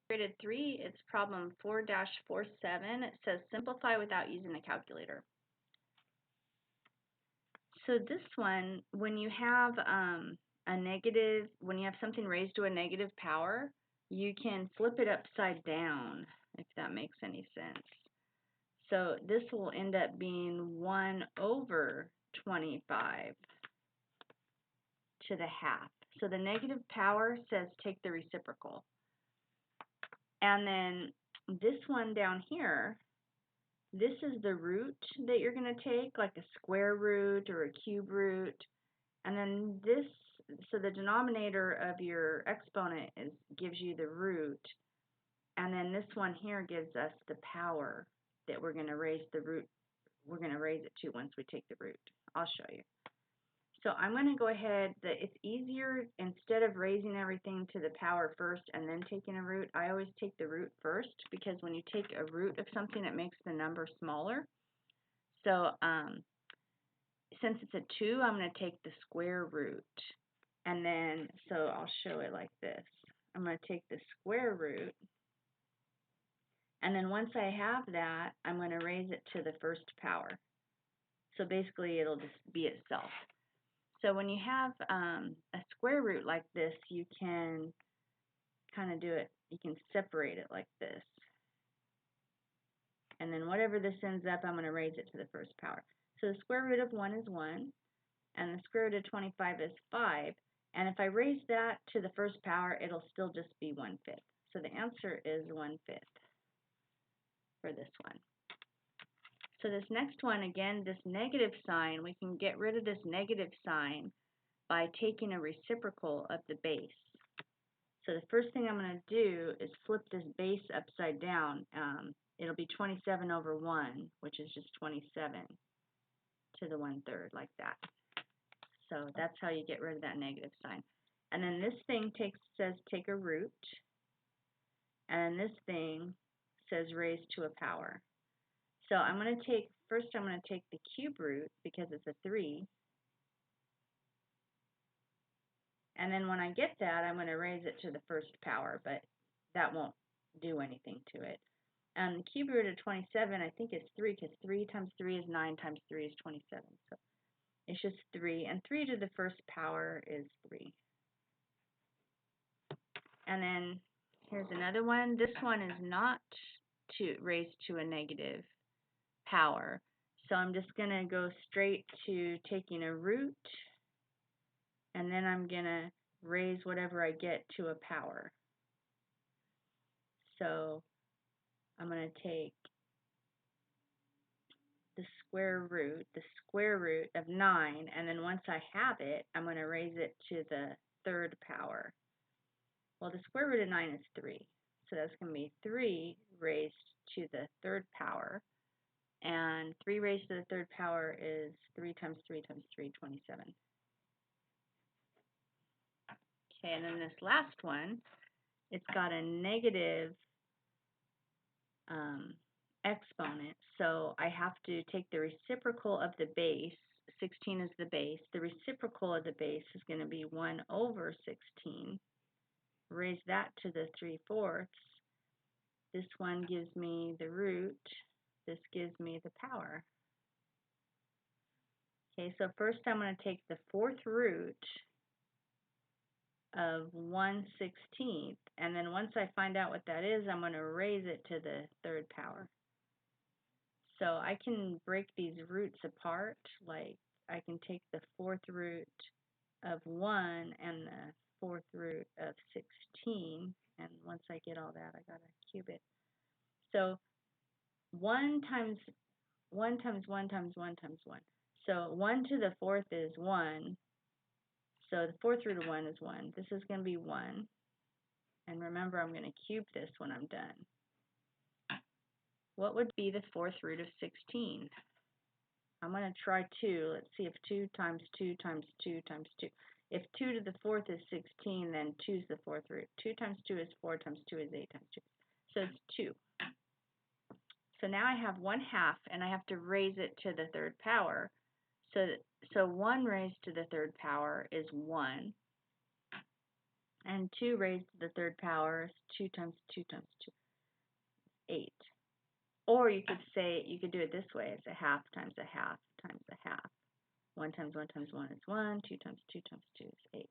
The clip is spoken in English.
Graded 3, it's problem 4-47. It says simplify without using a calculator. So this one, when you have when you have something raised to a negative power, you can flip it upside down, if that makes any sense. So this will end up being 1 over 25 to the half. So the negative power says take the reciprocal. And then this one down here, this is the root that you're going to take, like a square root or a cube root. And then this, so the denominator of your exponent gives you the root. And then this one here gives us the power that we're going to raise the root. We're going to raise it to once we take the root. I'll show you. So I'm going to go ahead, it's easier, instead of raising everything to the power first and then taking a root, I always take the root first, because when you take a root of something, it makes the number smaller. So since it's a 2, I'm going to take the square root. And then, so I'll show it like this. I'm going to take the square root. And then once I have that, I'm going to raise it to the first power. So basically, it'll just be itself. So when you have a square root like this, you can kind of do it, you can separate it like this. And then whatever this ends up, I'm going to raise it to the first power. So the square root of 1 is 1, and the square root of 25 is 5. And if I raise that to the first power, it'll still just be 1/5. So the answer is 1/5 for this one. So this next one, again, this negative sign, we can get rid of this negative sign by taking a reciprocal of the base. So the first thing I'm going to do is flip this base upside down. It'll be 27 over 1, which is just 27 to the 1/3, like that. So that's how you get rid of that negative sign. And then this thing says take a root. And this thing says raise to a power. So I'm going to take, first I'm going to take the cube root because it's a 3. And then when I get that, I'm going to raise it to the first power, but that won't do anything to it. The cube root of 27, I think, is 3, because 3 times 3 is 9 times 3 is 27. So it's just 3. And 3 to the first power is 3. And then here's another one. This one is not raised to a negative power. So I'm just going to go straight to taking a root, and then I'm going to raise whatever I get to a power. So I'm going to take the square root of 9, and then once I have it, I'm going to raise it to the third power. Well, the square root of 9 is 3, so that's going to be 3 raised to the third power, and 3 raised to the third power is 3 times 3 times 3, 27. Okay, and then this last one, it's got a negative exponent, so I have to take the reciprocal of the base. 16 is the base. The reciprocal of the base is going to be 1 over 16. Raise that to the 3/4. This one gives me the root. This gives me the power. Okay, so first I'm going to take the 4th root of 1/16, and then once I find out what that is, I'm going to raise it to the third power. So I can break these roots apart, like I can take the 4th root of 1 and the 4th root of 16, and once I get all that, I got to cube it. So 1 times 1 times 1 times 1 times 1. So 1 to the 4th is 1. So the 4th root of 1 is 1. This is going to be 1. And remember, I'm going to cube this when I'm done. What would be the 4th root of 16? I'm going to try 2. Let's see if 2 times 2 times 2 times 2. If 2 to the 4th is 16, then 2 is the 4th root. 2 times 2 is 4 times 2 is 8 times 2. So it's 2. So now I have 1/2, and I have to raise it to the third power. So 1 raised to the third power is 1. And 2 raised to the third power is 2 times 2 times 2, 8. Or you could say, you could do it this way. It's a half times a half times a half. 1 times 1 times 1 is 1. 2 times 2 times 2 is 8.